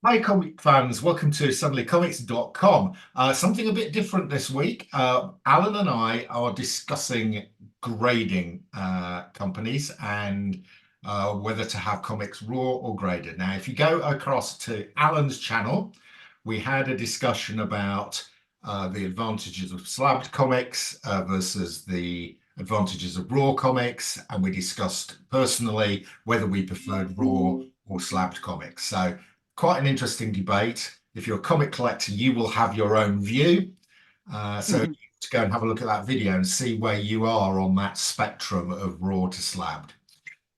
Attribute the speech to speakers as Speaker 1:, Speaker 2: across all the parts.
Speaker 1: Hi, comic fans. Welcome to suddenlycomics.com. Something a bit different this week. Alan and I are discussing grading companies and whether to have comics raw or graded. Now, if you go across to Alan's channel, we had a discussion about the advantages of slabbed comics versus the advantages of raw comics, and we discussed personally whether we preferred raw or slabbed comics. So quite an interesting debate. If you're a comic collector, you will have your own view. So you need to go and have a look at that video and see where you are on that spectrum of raw to slabbed.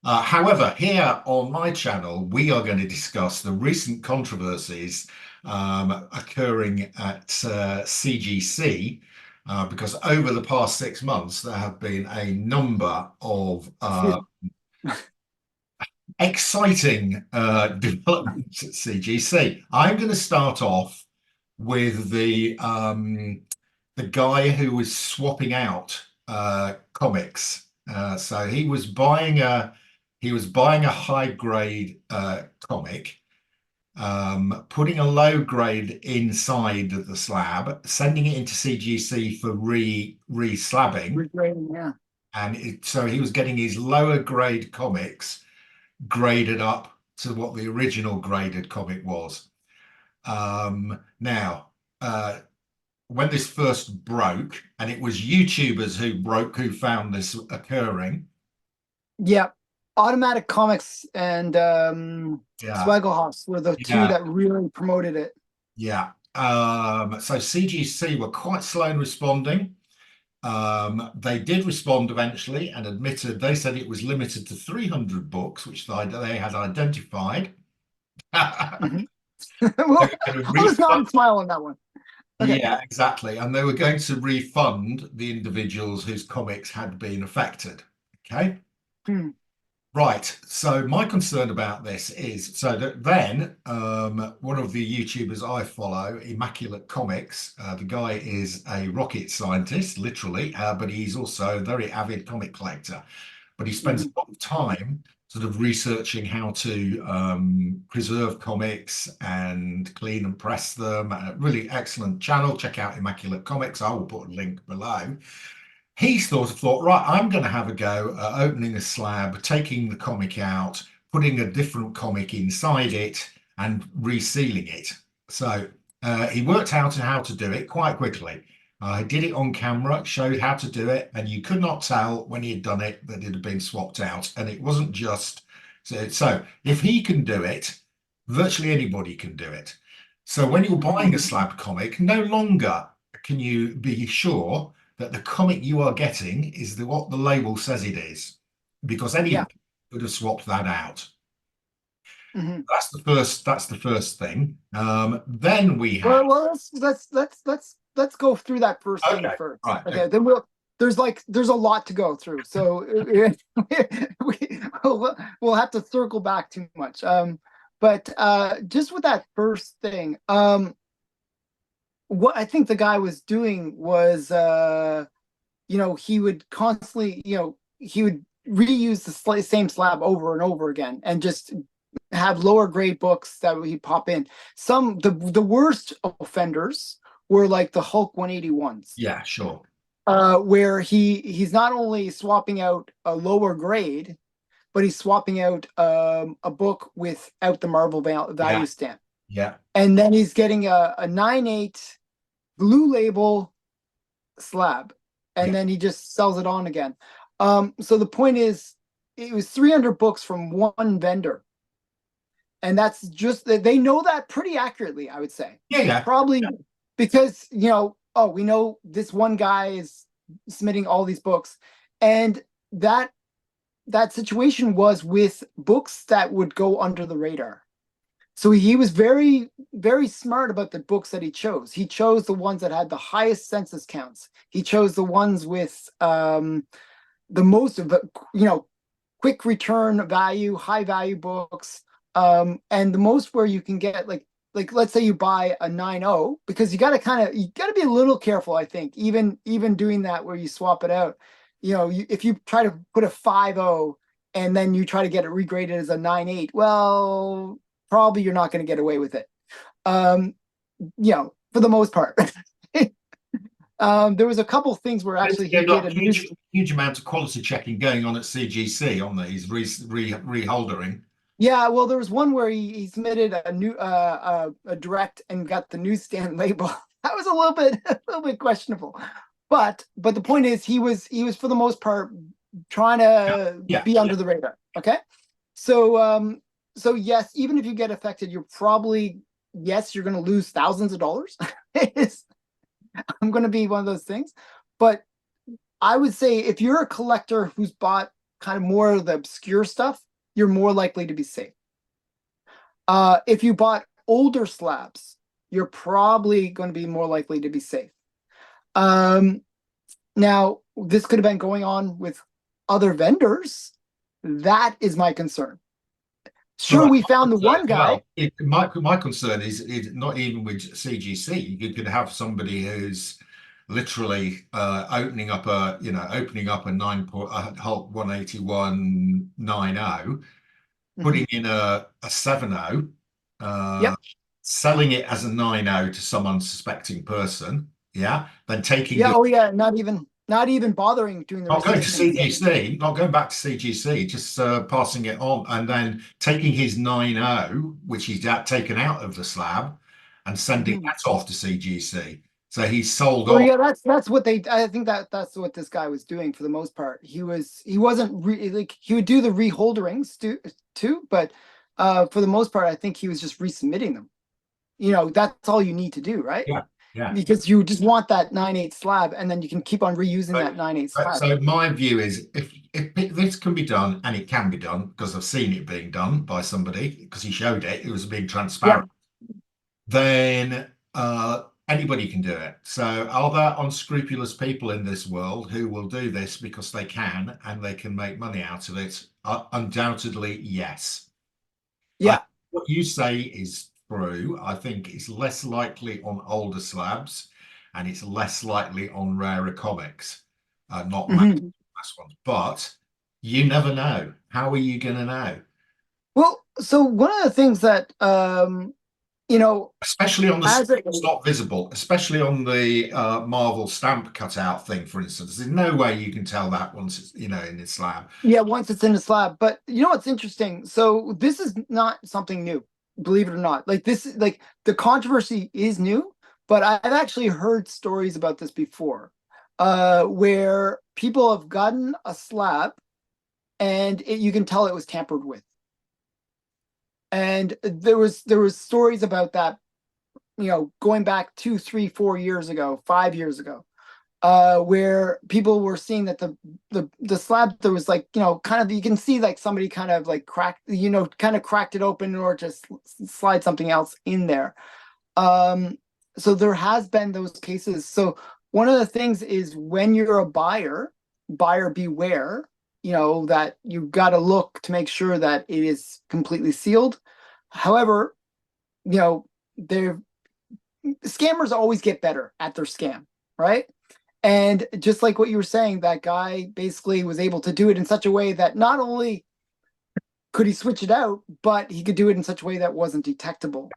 Speaker 1: However, here on my channel, we are going to discuss the recent controversies occurring at CGC, because over the past 6 months, there have been a number of exciting developments at CGC. I'm going to start off with the guy who was swapping out comics. So he was buying a high grade comic, putting a low grade inside the slab, sending it into CGC for re-slabbing.
Speaker 2: Regrading, yeah.
Speaker 1: And so he was getting his lower grade comics graded up to what the original graded comic was. Now, when this first broke, and it was YouTubers who found this occurring.
Speaker 2: Yeah, Automatic Comics and Swaggelhouse were the two that really promoted it.
Speaker 1: Yeah. So CGC were quite slow in responding. They did respond eventually and admitted, they said it was limited to 300 books, which they had identified.
Speaker 2: Well, I was not smile on that one.
Speaker 1: Okay. Yeah, exactly. And they were going to refund the individuals whose comics had been affected. Okay. Right. So my concern about this is so that then one of the YouTubers I follow, Immaculate Comics, the guy is a rocket scientist, literally, but he's also a very avid comic collector. But he spends a lot of time sort of researching how to preserve comics and clean and press them. Really excellent channel. Check out Immaculate Comics. I will put a link below. He sort of thought, right, I'm going to have a go at opening a slab, taking the comic out, putting a different comic inside it, and resealing it. So he worked out how to do it quite quickly. He did it on camera, showed how to do it, and you could not tell when he had done it that it had been swapped out. And it wasn't just so if he can do it, virtually anybody can do it. So when you're buying a slab comic, no longer can you be sure that the comic you are getting is what the label says it is, because anybody could have swapped that out. That's the first thing. Then we have
Speaker 2: let's go through that first thing first.
Speaker 1: Right.
Speaker 2: Okay. Then there's a lot to go through, so we'll have to circle back too much. But just with that first thing, what I think the guy was doing was, he would constantly, he would reuse the same slab over and over again and just have lower grade books that he'd pop in. The worst offenders were like the Hulk 181s.
Speaker 1: Yeah, sure.
Speaker 2: Where he's not only swapping out a lower grade, but he's swapping out a book without the Marvel value stamp.
Speaker 1: Yeah.
Speaker 2: And then he's getting a 9/8 blue label slab, and then he just sells it on again. So the point is, it was 300 books from one vendor, and that's just they know that pretty accurately, I would say.
Speaker 1: Yeah.
Speaker 2: Probably because we know this one guy is submitting all these books, and that situation was with books that would go under the radar. So he was very, very smart about the books that he chose. He chose the ones that had the highest census counts. He chose the ones with the most of quick return value, high value books, and the most where you can get like let's say you buy a 9/0, because you got to be a little careful. I think even doing that where you swap it out, if you try to put a 5/0 and then you try to get it regraded as a 9/8, well, probably you're not going to get away with it. Um, for the most part. There was a couple things where actually he did a
Speaker 1: huge amount of quality checking going on at CGC on these reholdering.
Speaker 2: Yeah, well, there was one where he submitted a direct and got the newsstand label. That was a little bit questionable. But the point is he was for the most part trying to be under the radar. Okay. So yes, even if you get affected, you're probably you're gonna lose thousands of dollars. I'm gonna be one of those things. But I would say if you're a collector who's bought kind of more of the obscure stuff, you're more likely to be safe. If you bought older slabs, you're probably going to be more likely to be safe. Now, this could have been going on with other vendors. That is my concern. Sure, we found the one guy.
Speaker 1: My concern is not even with CGC. You could have somebody who's literally opening up a 18190, putting in a 70, selling it as a 90 to some unsuspecting person, then taking
Speaker 2: not even bothering doing the
Speaker 1: not going to CGC, not going back to CGC, just passing it on, and then taking his 90, which he's taken out of the slab, and sending that off to CGC. So he's sold off.
Speaker 2: Yeah, that's what I think that's what this guy was doing for the most part. He wasn't like he would do the reholderings too, but for the most part, I think he was just resubmitting them. That's all you need to do, right?
Speaker 1: Yeah.
Speaker 2: Because you just want that 9/8 slab, and then you can keep on reusing that 9/8 slab.
Speaker 1: So my view is, if this can be done, and it can be done because I've seen it being done by somebody because he showed it, it was being transparent. Then anybody can do it. So are there unscrupulous people in this world who will do this because they can and they can make money out of it? Undoubtedly, yes.
Speaker 2: Yeah.
Speaker 1: What you say is true. I think it's less likely on older slabs, and it's less likely on rarer comics, not last ones. But you never know. How are you going to know?
Speaker 2: Well, so one of the things that
Speaker 1: especially on the it's not visible, especially on the Marvel stamp cutout thing, for instance, there's no way you can tell that once it's in its slab.
Speaker 2: Yeah, once it's in the slab. But what's interesting? So this is not something new, believe it or not. Like the controversy is new, but I've actually heard stories about this before, where people have gotten a slab and you can tell it was tampered with. And there was stories about that, going back 2, 3, 4 years ago, 5 years ago, where people were seeing that the slab, there was kind of, you can see like somebody kind of like cracked it open or just slide something else in there. So there has been those cases. So one of the things is when you're a buyer beware, that you've got to look to make sure that it is completely sealed. However, scammers always get better at their scam, right? And just like what you were saying, that guy basically was able to do it in such a way that not only could he switch it out, but he could do it in such a way that wasn't detectable.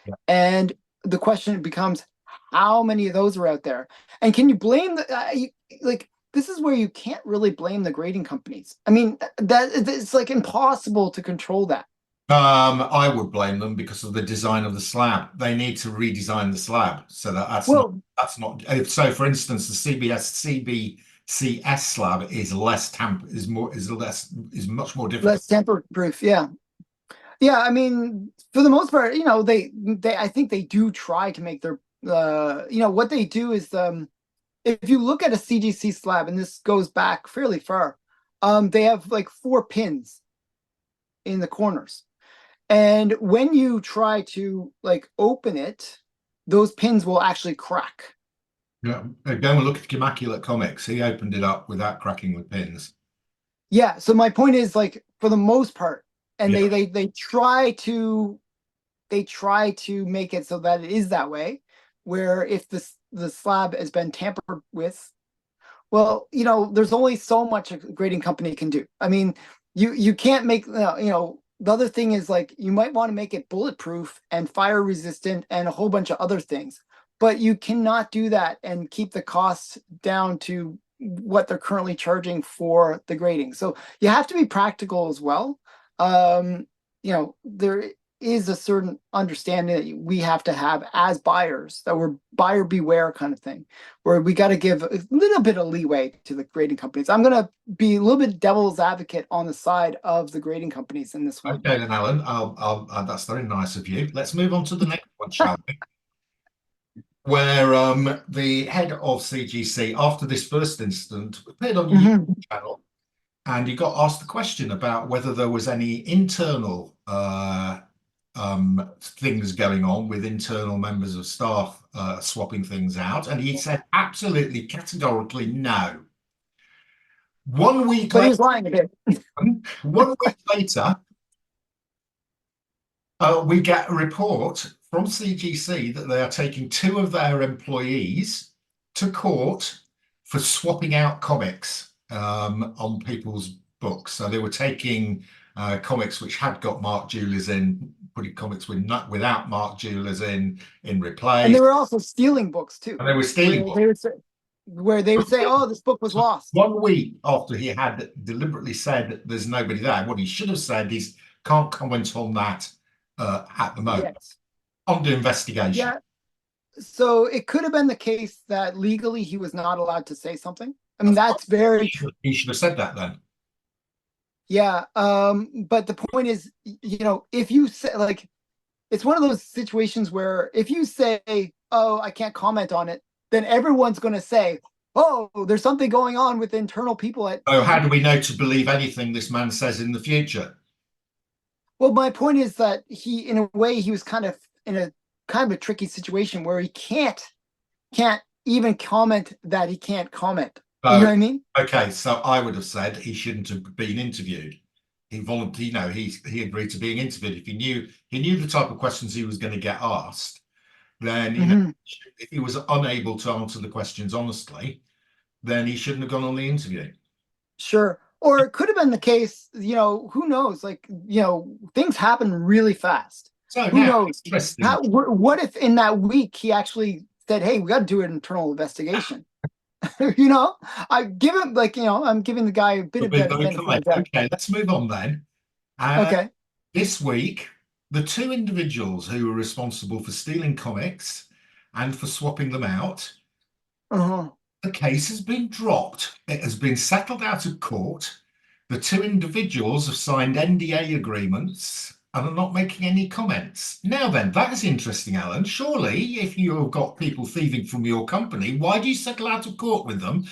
Speaker 2: Yeah. And the question becomes, how many of those are out there? And can you blame this is where you can't really blame the grading companies. I mean, it's like impossible to control that.
Speaker 1: I would blame them because of the design of the slab. They need to redesign the slab so that's not. So, for instance, the CBCS slab is much more difficult.
Speaker 2: Less tamper proof. Yeah. I mean, for the most part, they I think they do try to make their what they do is if you look at a CGC slab, and this goes back fairly far, they have like 4 pins in the corners. And when you try to open it, those pins will actually crack.
Speaker 1: Yeah, go and look at Immaculate comics. He opened it up without cracking the pins.
Speaker 2: Yeah, so my point is, for the most part, and they try to make it so that it is that way, where if the slab has been tampered with, well, there's only so much a grading company can do. I mean, you can't make the other thing is like you might want to make it bulletproof and fire resistant and a whole bunch of other things, but you cannot do that and keep the costs down to what they're currently charging for the grading. So you have to be practical as well. There is a certain understanding that we have to have as buyers, that we're buyer beware kind of thing, where we got to give a little bit of leeway to the grading companies. I'm going to be a little bit devil's advocate on the side of the grading companies in this one.
Speaker 1: Okay, then, Alan, that's very nice of you. Let's move on to the next one, shall we? Where the head of CGC, after this first incident, appeared on your YouTube channel, and he got asked the question about whether there was any internal things going on with internal members of staff swapping things out, and he said absolutely categorically no. 1 week
Speaker 2: But
Speaker 1: later,
Speaker 2: he was lying a bit.
Speaker 1: 1 week later, we get a report from CGC that they are taking 2 of their employees to court for swapping out comics on people's books. So they were taking comics which had got Mark Jewelers in, putting comics without Mark Jewelers in replace.
Speaker 2: And they were also stealing books too.
Speaker 1: And they were stealing books.
Speaker 2: Where they would say, oh, this book was lost.
Speaker 1: 1 week after he had deliberately said there's nobody there, what he should have said is can't comment on that at the moment.
Speaker 2: Yes.
Speaker 1: Under investigation.
Speaker 2: Yeah. So it could have been the case that legally he was not allowed to say something. I mean, that's very true.
Speaker 1: He should have said that then.
Speaker 2: Yeah. But the point is, if you say, like, it's one of those situations where if you say, oh, I can't comment on it, then everyone's going to say, oh, there's something going on with internal people at.
Speaker 1: So how do we know to believe anything this man says in the future?
Speaker 2: Well, my point is that in a way, he was kind of in a tricky situation where he can't even comment that he can't comment. You know what I mean?
Speaker 1: Okay, so I would have said he shouldn't have been interviewed. He volunteered, he agreed to being interviewed. If he knew the type of questions he was going to get asked, then if he was unable to answer the questions honestly, then he shouldn't have gone on the interview.
Speaker 2: Sure. Or it could have been the case, who knows? Like, things happen really fast.
Speaker 1: So
Speaker 2: who knows? What if in that week he actually said, hey, we got to do an internal investigation? I give him I'm giving the guy a bit of benefit.
Speaker 1: Okay, let's move on then.
Speaker 2: Okay.
Speaker 1: This week, the 2 individuals who were responsible for stealing comics and for swapping them out, the case has been dropped. It has been settled out of court. The 2 individuals have signed NDA agreements and are not making any comments. Now then, that is interesting, Alan. Surely, if you've got people thieving from your company, why do you settle out of court with them?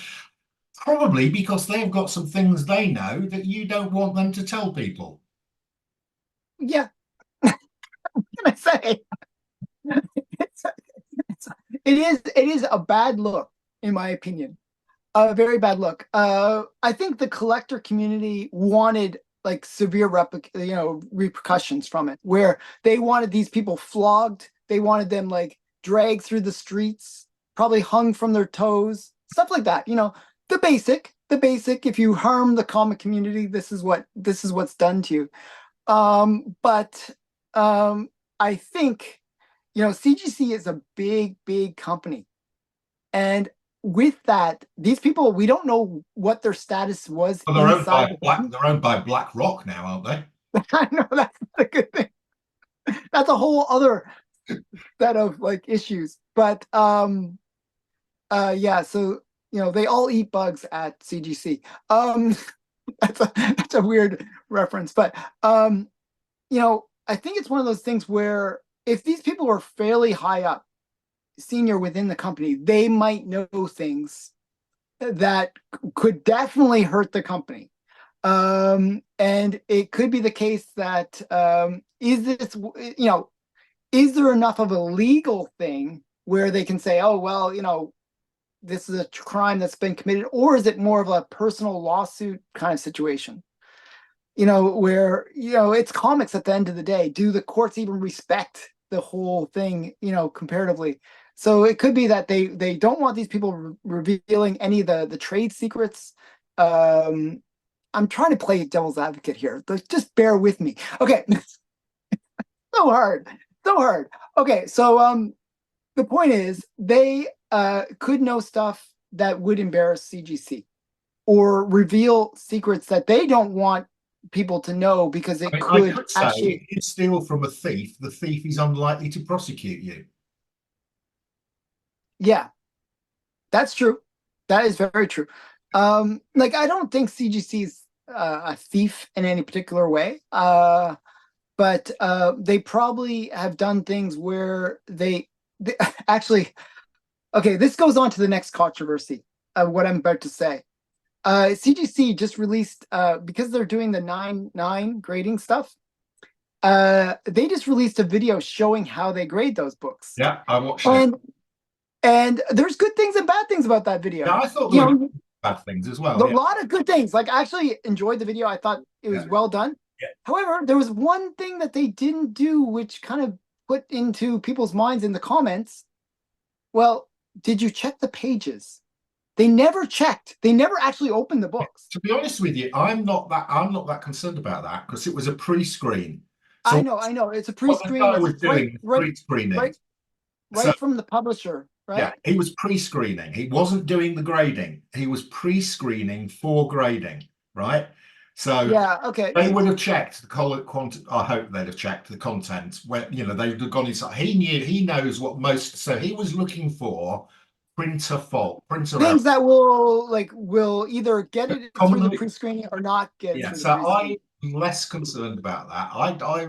Speaker 1: Probably because they've got some things they know that you don't want them to tell people.
Speaker 2: Yeah. What can I say? It is a bad look, in my opinion. A very bad look. I think the collector community wanted like severe repercussions from it, where they wanted these people flogged. They wanted them like dragged through the streets, probably hung from their toes, stuff like that. The basic. If you harm the comic community, this is what's done to you. But I think CGC is a big company, and with that, these people, we don't know what their status was.
Speaker 1: Well, they're owned by BlackRock now, aren't they?
Speaker 2: I know that's not a good thing. That's a whole other set of like issues. But yeah, so they all eat bugs at CGC. That's a weird reference, but I think it's one of those things where if these people were fairly high up, senior within the company, they might know things that could definitely hurt the company. And it could be the case that is there enough of a legal thing where they can say, oh, well, this is a crime that's been committed, or is it more of a personal lawsuit kind of situation? Where, it's comics at the end of the day. Do the courts even respect the whole thing, comparatively? So it could be that they don't want these people revealing any of the trade secrets. I'm trying to play devil's advocate here. Just bear with me. Okay. So hard. So hard. Okay, so the point is they could know stuff that would embarrass CGC or reveal secrets that they don't want people to know because it
Speaker 1: I
Speaker 2: could
Speaker 1: could say
Speaker 2: actually.
Speaker 1: if you steal from a thief, the thief is unlikely to prosecute you.
Speaker 2: Yeah, that's true. That is very true. Like I don't think CGC is a thief in any particular way. But they probably have done things where they actually. Okay, this goes on to the next controversy of what I'm about to say. CGC just released because they're doing the 9-9 grading stuff. They just released a video showing how they grade those books.
Speaker 1: Yeah, I watched it.
Speaker 2: And there's good things and bad things about that video.
Speaker 1: Yeah, I thought there were bad things as well.
Speaker 2: A lot of good things. Like I actually enjoyed the video. I thought it was well done.
Speaker 1: Yeah.
Speaker 2: However, there was one thing that they didn't do, which kind of put into people's minds in the comments. Well, did you check the pages? They never checked. They never actually opened the books.
Speaker 1: To be honest with you, I'm not that concerned about that because it was a pre-screen.
Speaker 2: So I know. It's a pre-screen.
Speaker 1: What the guy was doing pre-screening.
Speaker 2: Right from the publisher, right?
Speaker 1: Yeah, he was pre-screening. He wasn't doing the grading. He was pre-screening for grading, right? So
Speaker 2: yeah, okay.
Speaker 1: They would have checked the content. I hope they'd have checked the content where they'd have gone inside. He knows what most. So he was looking for printer fault, printer
Speaker 2: things that will either get it through the pre-screening or not get it.
Speaker 1: Yeah,
Speaker 2: through
Speaker 1: so I'm less concerned about that. I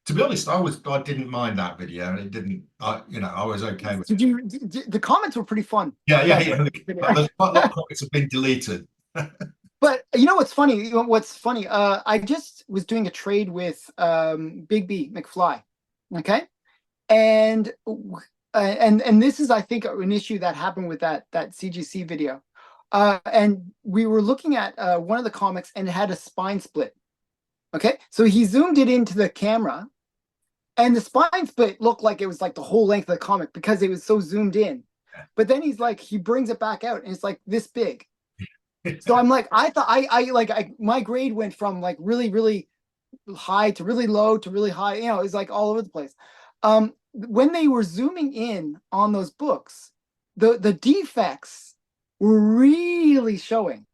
Speaker 1: to be honest, I didn't mind that video, and it didn't. I was okay with
Speaker 2: it. The comments were pretty fun.
Speaker 1: Yeah. There's quite a lot of comments have been deleted.
Speaker 2: But you know what's funny? I just was doing a trade with Big B McFly, okay, and this is I think an issue that happened with that CGC video, and we were looking at one of the comics and it had a spine split. Okay, so he zoomed it into the camera, and the spine split looked like it was like the whole length of the comic because it was so zoomed in. But then he brings it back out and it's like this big. So I'm like, I thought my grade went from like really, really high to really low to really high. It's like all over the place. When they were zooming in on those books, the defects were really showing.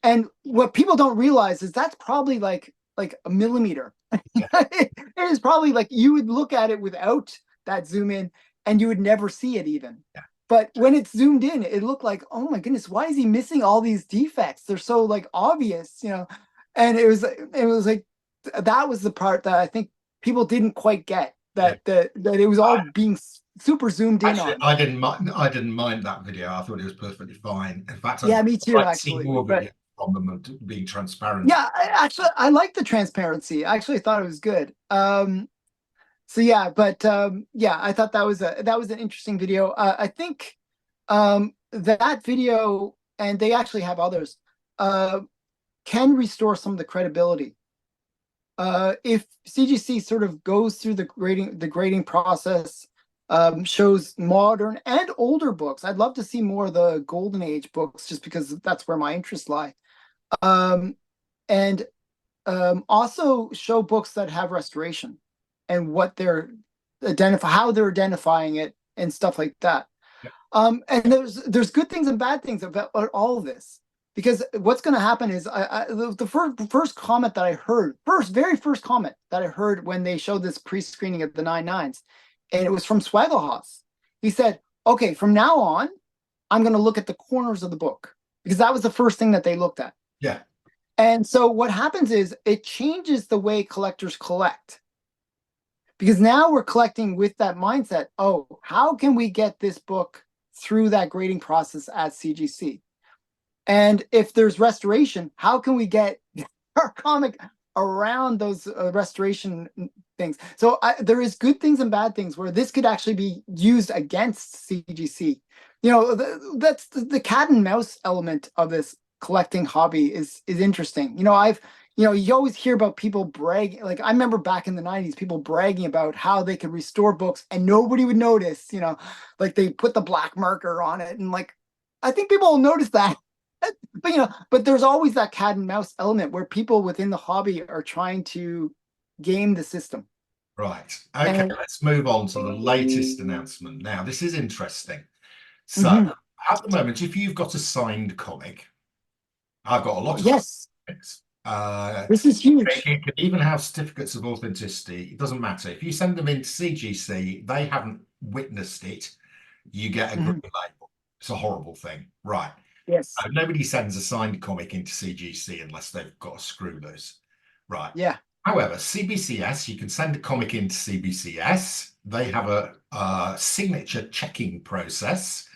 Speaker 2: And what people don't realize is that's probably like a millimeter. It is probably like you would look at it without that zoom in and you would never see it even. Yeah. But when it's zoomed in, it looked like, oh my goodness, why is he missing all these defects? They're so like obvious, And it was like that was the part that I think people didn't quite get that it was all being super zoomed in on.
Speaker 1: I didn't mind that video. I thought it was perfectly fine. In fact,
Speaker 2: me too. Actually,
Speaker 1: more video from them being transparent.
Speaker 2: Yeah, I like the transparency. I actually thought it was good. So yeah, but I thought that was an interesting video. I think that video, and they actually have others, can restore some of the credibility. If CGC sort of goes through the grading process, shows modern and older books. I'd love to see more of the Golden Age books, just because that's where my interests lie. And also show books that have restoration and what they're how they're identifying it and stuff like that. Yeah. And there's good things and bad things about all of this, because what's going to happen is the first comment that I heard, very first comment that I heard when they showed this pre-screening of the 9/9s, and it was from Swagglehoss. He said, okay, from now on, I'm going to look at the corners of the book, because that was the first thing that they looked at.
Speaker 1: Yeah.
Speaker 2: And so what happens is it changes the way collectors collect. Because now we're collecting with that mindset, oh, how can we get this book through that grading process at CGC? And if there's restoration, how can we get our comic around those restoration things? So there is good things and bad things where this could actually be used against CGC. That's the cat and mouse element of this collecting hobby is interesting. You always hear about people bragging. Like I remember back in the 90s, people bragging about how they could restore books and nobody would notice, like they put the black marker on it. And like, I think people will notice that. but there's always that cat and mouse element where people within the hobby are trying to game the system.
Speaker 1: Right. Okay,
Speaker 2: And
Speaker 1: let's move on to the latest announcement. Now, this is interesting. So,
Speaker 2: Mhm.
Speaker 1: at the moment, if you've got a signed comic, I've got a lot of signed
Speaker 2: Yes,
Speaker 1: comics.
Speaker 2: this is
Speaker 1: They
Speaker 2: huge.
Speaker 1: can even have certificates of authenticity. It doesn't matter. If you send them into CGC, they haven't witnessed it, you get a green
Speaker 2: Mhm.
Speaker 1: label. It's a horrible thing. Right.
Speaker 2: Yes.
Speaker 1: Nobody sends a signed comic into CGC unless they've got a screw loose. Right.
Speaker 2: Yeah.
Speaker 1: However, CBCS, you can send a comic into CBCS. They have a signature checking process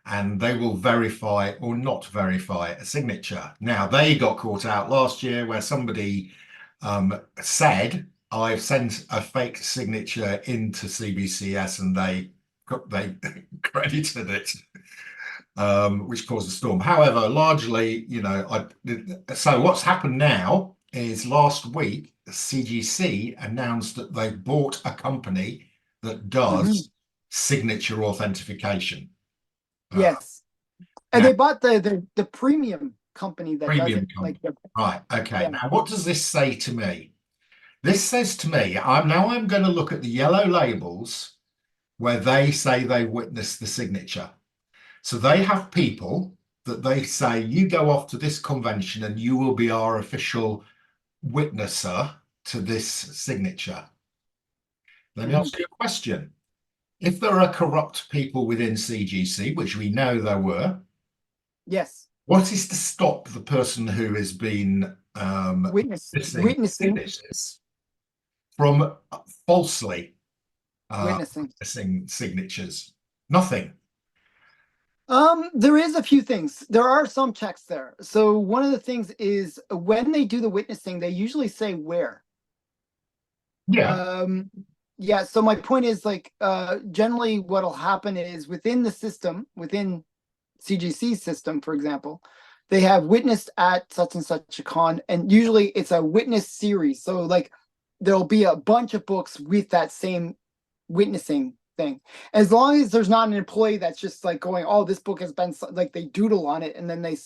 Speaker 1: and they will verify or not verify a signature. Now, they got caught out last year where somebody said, I've sent a fake signature into CBCS and they credited it, which caused a storm. However, largely, so what's happened now is last week, CGC announced that they bought a company that
Speaker 2: Mhm.
Speaker 1: does signature authentication.
Speaker 2: Yes. And
Speaker 1: Now,
Speaker 2: they bought the premium company that does
Speaker 1: premium
Speaker 2: it. Like,
Speaker 1: company. Right. Okay.
Speaker 2: yeah.
Speaker 1: Now, what does this say to me? This says to me, I'm going to look at the yellow labels where they say they witnessed the signature. So they have people that they say, you go off to this convention and you will be our official witnesser to this signature. Let me
Speaker 2: Mhm.
Speaker 1: ask you a question. If there are corrupt people within CGC, which we know there were,
Speaker 2: Yes.
Speaker 1: what is to stop the person who has been missing
Speaker 2: Witnessing,
Speaker 1: signatures from falsely
Speaker 2: witnessing.
Speaker 1: missing signatures? Nothing.
Speaker 2: There is a few things. There are some checks there. So one of the things is when they do the witnessing, they usually say where.
Speaker 1: Yeah.
Speaker 2: Um, yeah, so my point is like generally what'll happen is within the system, within CGC system, for example, they have witnessed at such and such a con, and usually it's a witness series. So like there'll be a bunch of books with that same witnessing thing. As long as there's not an employee that's just like going, oh, this book has been like they doodle on it and then they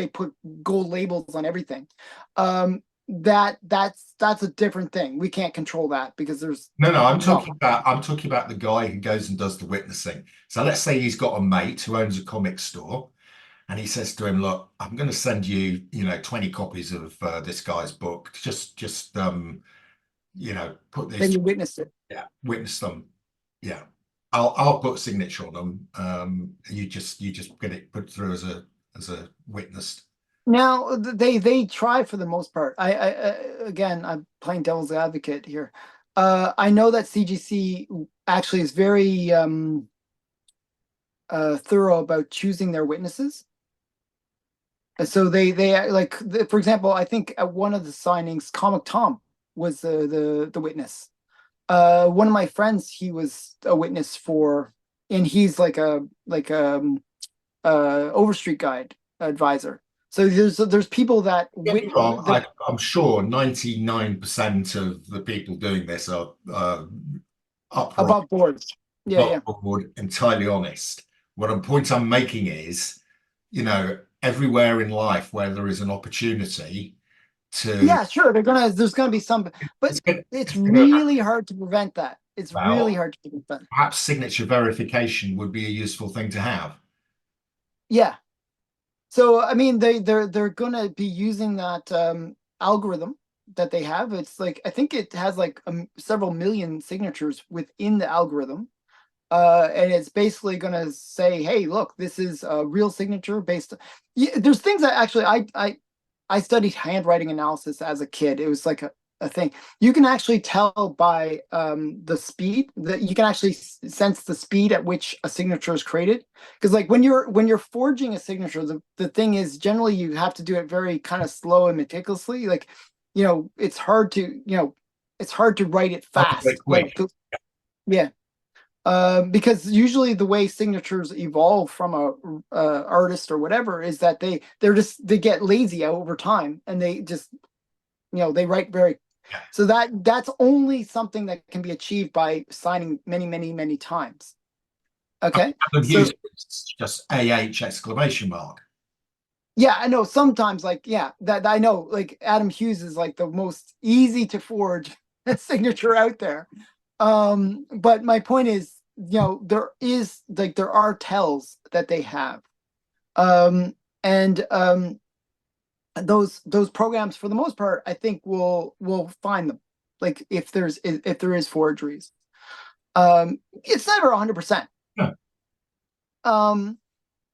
Speaker 2: put gold labels on everything. That's a different thing. We can't control that because there's
Speaker 1: No,
Speaker 2: no.
Speaker 1: I'm talking about the guy who goes and does the witnessing. So let's say he's got a mate who owns a comic store, and he says to him, "Look, I'm going to send you, 20 copies of this guy's book. Put
Speaker 2: Then
Speaker 1: these,
Speaker 2: you witness it.
Speaker 1: yeah, witness them. Yeah, I'll put a signature on them. You just get it put through as a witnessed.
Speaker 2: Now they try for the most part. Again, I'm playing devil's advocate here. I know that CGC actually is very thorough about choosing their witnesses. So they like for example, I think at one of the signings, Comic Tom was the witness. One of my friends, he was a witness for, and he's like Overstreet Guide advisor. So there's people that
Speaker 1: Get me wrong,
Speaker 2: that
Speaker 1: I'm sure 99% of the people doing this are upright,
Speaker 2: above board. Yeah, yeah.
Speaker 1: above board, entirely honest. Point I'm making is, everywhere in life where there is an opportunity to,
Speaker 2: Yeah, sure. There's gonna be some, but it's
Speaker 1: it's gonna
Speaker 2: really hard to prevent that. It's really
Speaker 1: well,
Speaker 2: hard to prevent that.
Speaker 1: perhaps signature verification would be a useful thing to have.
Speaker 2: Yeah. So I mean they're gonna be using that algorithm that they have. It's like I think it has like several million signatures within the algorithm. And it's basically gonna say, hey, look, this is a real signature based. Yeah, there's things that actually I studied handwriting analysis as a kid. It was like a thing. You can actually tell by the speed that you can actually sense the speed at which a signature is created. Because like when you're forging a signature, the thing is generally you have to do it very kind of slow and meticulously. Like, it's hard to, it's hard to write it
Speaker 1: Very
Speaker 2: fast.
Speaker 1: quick.
Speaker 2: Yeah. Because usually the way signatures evolve from a artist or whatever is that they get lazy over time and they just they write very. So that's only something that can be achieved by signing many many many times. Okay,
Speaker 1: I've
Speaker 2: so
Speaker 1: used just AH exclamation mark.
Speaker 2: Yeah, I know sometimes like, yeah, that I know like Adam Hughes is like the most easy to forge signature out there. But my point is, there is like, there are tells that they have. Um, and those programs for the most part, I think will find them. Like if there is forgeries. It's never 100%.
Speaker 1: Yeah.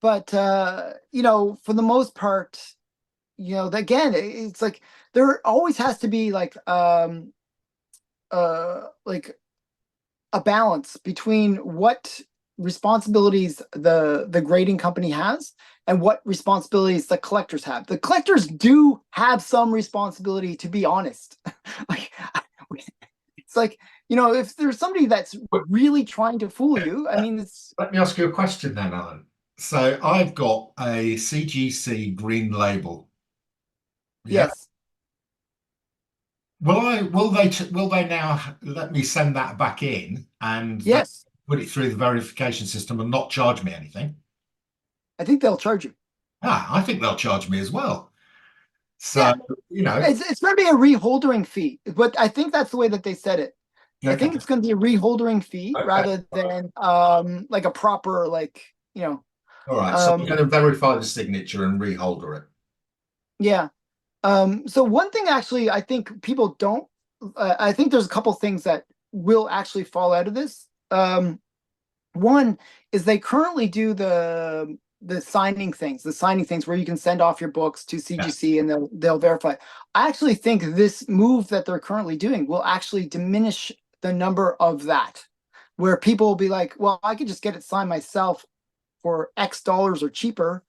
Speaker 2: But for the most part, again, it's like there always has to be like a balance between what responsibilities the grading company has and what responsibilities the collectors have. The collectors do have some responsibility, to be honest. Like it's like, if there's somebody that's
Speaker 1: But
Speaker 2: really trying to fool you, I mean, it's
Speaker 1: let me ask you a question then, Alan. So I've got a CGC green label. Yeah.
Speaker 2: yes,
Speaker 1: Will they now let me send that back in and they
Speaker 2: yes,
Speaker 1: put it through the verification system and not charge me anything?
Speaker 2: I think they'll charge you.
Speaker 1: Ah, I think they'll charge me as well. So,
Speaker 2: Yeah,
Speaker 1: you know,
Speaker 2: it's going to be a reholdering fee, but I think that's the way that they said it. I
Speaker 1: okay.
Speaker 2: think it's going to be a reholdering fee
Speaker 1: Okay.
Speaker 2: rather than like a proper
Speaker 1: All right. So I'm
Speaker 2: um
Speaker 1: going to verify the signature and reholder it.
Speaker 2: yeah. So one thing actually I think people don't I think there's a couple things that will actually fall out of this. One is they currently do the signing things where you can send off your books to
Speaker 1: Yeah.
Speaker 2: CGC and they'll verify. I actually think this move that they're currently doing will actually diminish the number of that, where people will be like, well, I could just get it signed myself for X dollars or cheaper,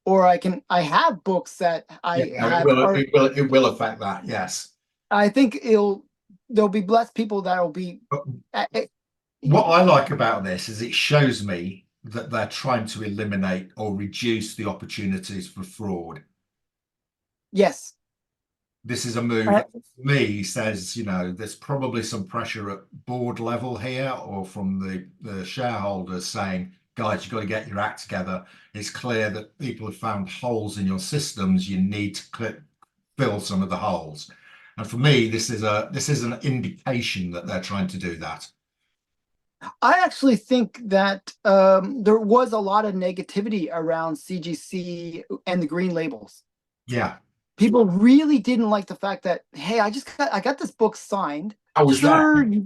Speaker 2: or I have books that
Speaker 1: Yeah.
Speaker 2: I
Speaker 1: It
Speaker 2: have
Speaker 1: will.
Speaker 2: are
Speaker 1: It will affect that. Yes.
Speaker 2: I think there'll be less people that'll be
Speaker 1: But
Speaker 2: uh, uh,
Speaker 1: what I like about this is it shows me that they're trying to eliminate or reduce the opportunities for fraud.
Speaker 2: yes.
Speaker 1: This is a move
Speaker 2: Uh,
Speaker 1: that to me says, there's probably some pressure at board level here or from the shareholders saying, guys, you've got to get your act together. It's clear that people have found holes in your systems. You need to fill some of the holes. And for me, this is an indication that they're trying to do that.
Speaker 2: I actually think that there was a lot of negativity around CGC and the green labels.
Speaker 1: Yeah,
Speaker 2: People really didn't like the fact that, hey, I got this book signed.
Speaker 1: I was there.
Speaker 2: Sure,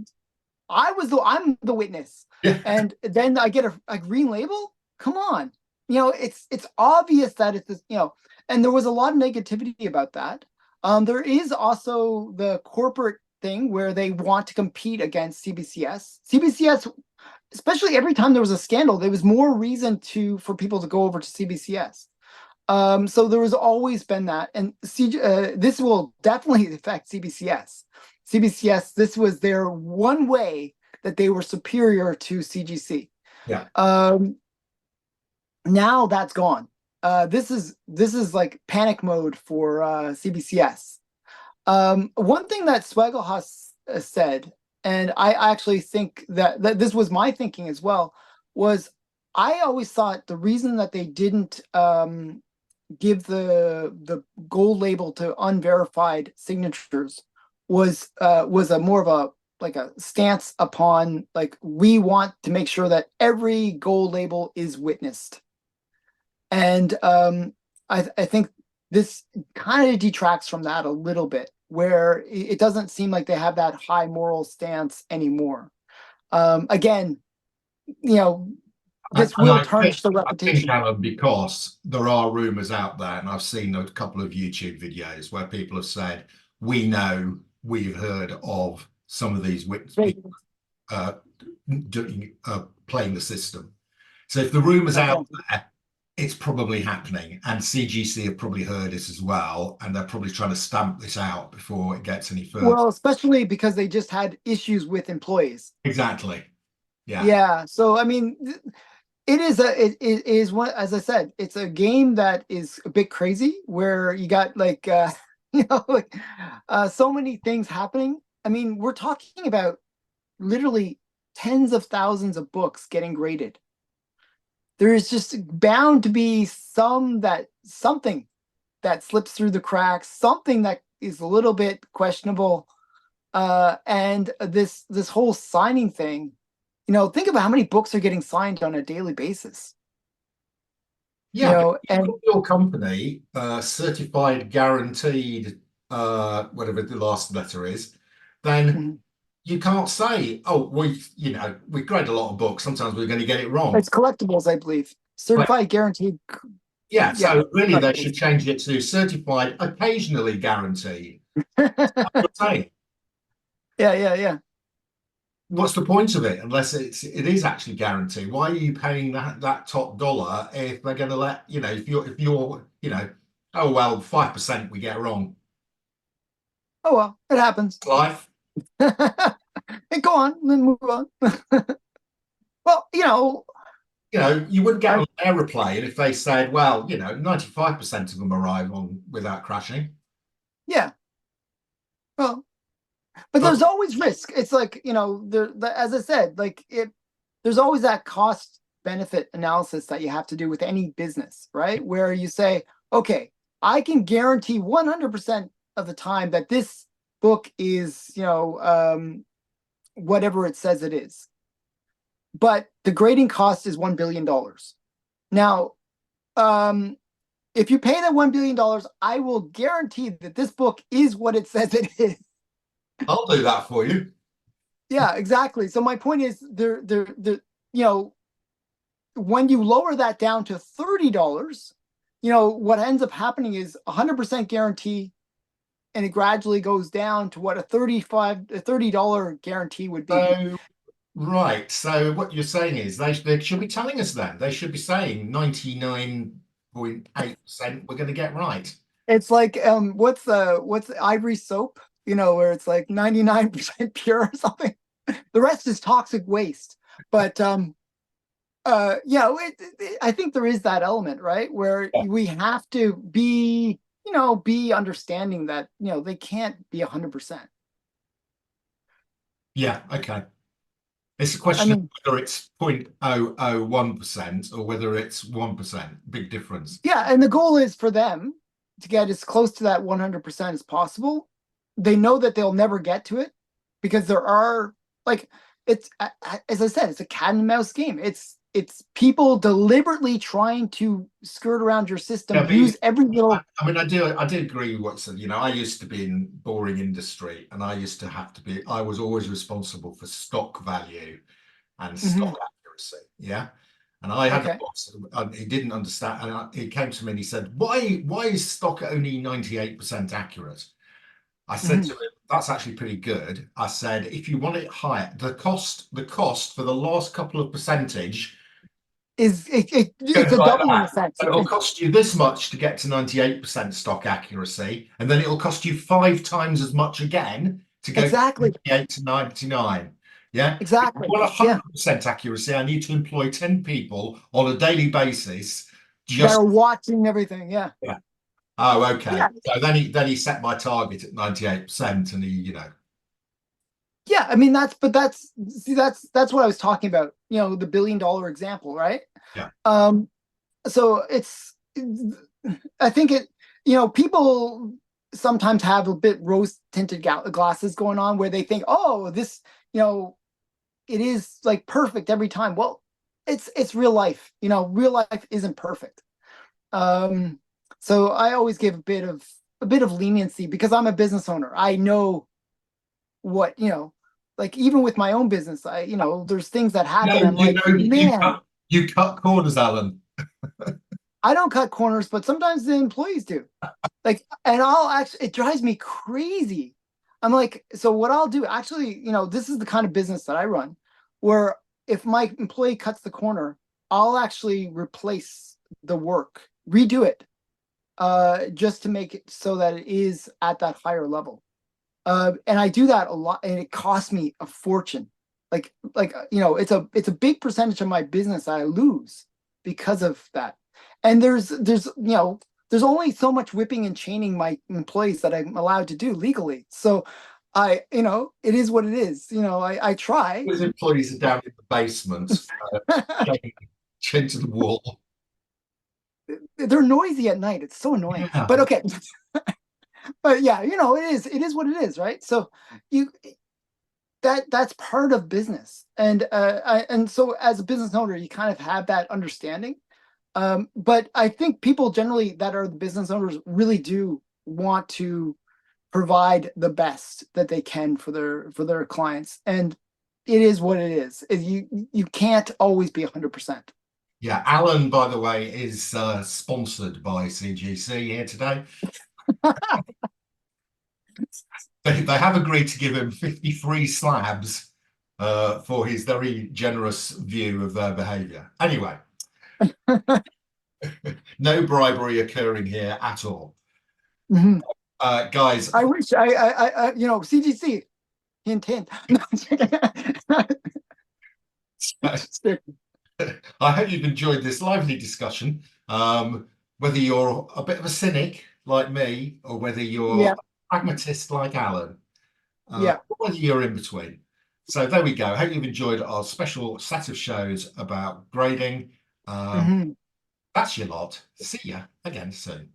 Speaker 2: I'm the witness,
Speaker 1: Yeah,
Speaker 2: and then I get a green label. Come on, it's obvious that it's and there was a lot of negativity about that. There is also the corporate thing where they want to compete against CBCS. CBCS, especially every time there was a scandal, there was more reason for people to go over to CBCS. So there has always been that, and this will definitely affect CBCS. CBCS, this was their one way that they were superior to CGC.
Speaker 1: yeah.
Speaker 2: Now that's gone. This is like panic mode for CBCS. One thing that Swagelhaus said, and I actually think that this was my thinking as well, was I always thought the reason that they didn't give the gold label to unverified signatures was a more of a like a stance upon like we want to make sure that every gold label is witnessed. And I think this kind of detracts from that a little bit, where it doesn't seem like they have that high moral stance anymore. Again, this
Speaker 1: And
Speaker 2: will tarnish the
Speaker 1: I think,
Speaker 2: reputation.
Speaker 1: Alan, because there are rumors out there, and I've seen a couple of YouTube videos where people have said, we know we've heard of some of these
Speaker 2: Right.
Speaker 1: uh, playing the system. So if the rumors
Speaker 2: Okay.
Speaker 1: out there, it's probably happening, and CGC have probably heard it as well, and they're probably trying to stamp this out before it gets any further.
Speaker 2: Well, especially because they just had issues with employees.
Speaker 1: Exactly. Yeah.
Speaker 2: Yeah. So I mean, it is one, as I said, it's a game that is a bit crazy where you got like like so many things happening. I mean, we're talking about literally tens of thousands of books getting graded. There is just bound to be something that slips through the cracks, something that is a little bit questionable. And this whole signing thing, think about how many books are getting signed on a daily basis.
Speaker 1: Yeah, but
Speaker 2: And
Speaker 1: your company, certified, guaranteed, whatever the last letter is, then you can't say, oh, we grade a lot of books. Sometimes we're going to get it wrong.
Speaker 2: It's collectibles, I believe. Certified, guaranteed.
Speaker 1: Yeah, so really they should change it to certified, occasionally guaranteed.
Speaker 2: Yeah.
Speaker 1: What's the point of it unless it is actually guaranteed? Why are you paying that top dollar if they're going to let if you're oh well 5% we get wrong.
Speaker 2: Oh well, it happens.
Speaker 1: Life.
Speaker 2: And go on, then move on. Well,
Speaker 1: you wouldn't get on an aeroplane if they said, well, 95% of them arrive on without crashing.
Speaker 2: Yeah. Well, but there's always risk. It's like, as I said, like there's always that cost benefit analysis that you have to do with any business, right? Where you say, okay, I can guarantee 100% of the time that this book is, whatever it says it is. But the grading cost is $1 billion. Now, if you pay that $1 billion, I will guarantee that this book is what it says it is.
Speaker 1: I'll do that for you.
Speaker 2: Yeah, exactly. So my point is, when you lower that down to $30, what ends up happening is 100% guarantee, and it gradually goes down to what a $30 guarantee would be.
Speaker 1: So, right. So what you're saying is they should be telling us then. They should be saying 99.8% we're going to get right.
Speaker 2: It's like what's the ivory soap? Where it's like 99% pure or something. The rest is toxic waste. But I think there is that element, right? Where we have to be, be understanding that, they can't be 100%.
Speaker 1: Yeah, okay. It's a question of whether it's 0.001% or whether it's 1%. Big difference.
Speaker 2: Yeah, and the goal is for them to get as close to that 100% as possible. They know that they'll never get to it because there are, like, it's, as I said, it's a cat and mouse game. It's people deliberately trying to skirt around your system, use every little.
Speaker 1: I mean, I do agree with what you said. I used to be in boring industry, and I was always responsible for stock value and stock accuracy. Yeah. And I had a boss, he didn't understand, and he came to me and he said, "Why is stock only 98% accurate?" I said to him, "That's actually pretty good." I said, "If you want it higher, the cost for the last couple of percentage
Speaker 2: it's a doubling effect.
Speaker 1: It'll cost you this much to get to 98% stock accuracy, and then it'll cost you 5 times as much again to go from 98 to 99. Yeah,
Speaker 2: exactly.
Speaker 1: If you want 100% accuracy, I need to employ 10 people on a daily basis.
Speaker 2: They're watching everything. Yeah.
Speaker 1: Oh, okay. Yeah. So then he set my target at 98%, and he,
Speaker 2: Yeah, I mean that's what I was talking about. The $1 billion example, right?
Speaker 1: Yeah.
Speaker 2: So I think people sometimes have a bit rose tinted glasses going on where they think, oh, this, it is like perfect every time. Well, it's real life. Real life isn't perfect. So I always give a bit of leniency because I'm a business owner. I know what, like even with my own business, there's things that happen.
Speaker 1: You cut corners, Alan.
Speaker 2: I don't cut corners, but sometimes the employees do. And it drives me crazy. I'm like, so what I'll do, actually, this is the kind of business that I run, where if my employee cuts the corner, I'll actually replace the work, redo it, just to make it so that it is at that higher level. And I do that a lot, and it costs me a fortune. It's a big percentage of my business I lose because of that. And there's only so much whipping and chaining my employees that I'm allowed to do legally. So it is what it is. I try.
Speaker 1: His employees are down in the basement, chained to the wall.
Speaker 2: they're noisy at night. It's so annoying.
Speaker 1: Yeah.
Speaker 2: But okay. But yeah, it is what it is, right? So you that's part of business. And so as a business owner, you kind of have that understanding. But I think people generally that are the business owners really do want to provide the best that they can for their clients. And it is what it is. You can't always be 100%.
Speaker 1: Yeah, Alan, by the way, is sponsored by CGC here today. They have agreed to give him 50 free slabs for his very generous view of their behavior. Anyway, no bribery occurring here at all.
Speaker 2: Mhm.
Speaker 1: Guys,
Speaker 2: I wish CGC hint hint.
Speaker 1: I hope you've enjoyed this lively discussion. Whether you're a bit of a cynic like me, or whether you're
Speaker 2: Yeah,
Speaker 1: a pragmatist like Alan,
Speaker 2: yeah.
Speaker 1: or whether you're in between. So there we go. Hope you've enjoyed our special set of shows about grading.
Speaker 2: Mhm.
Speaker 1: That's your lot. See ya again soon.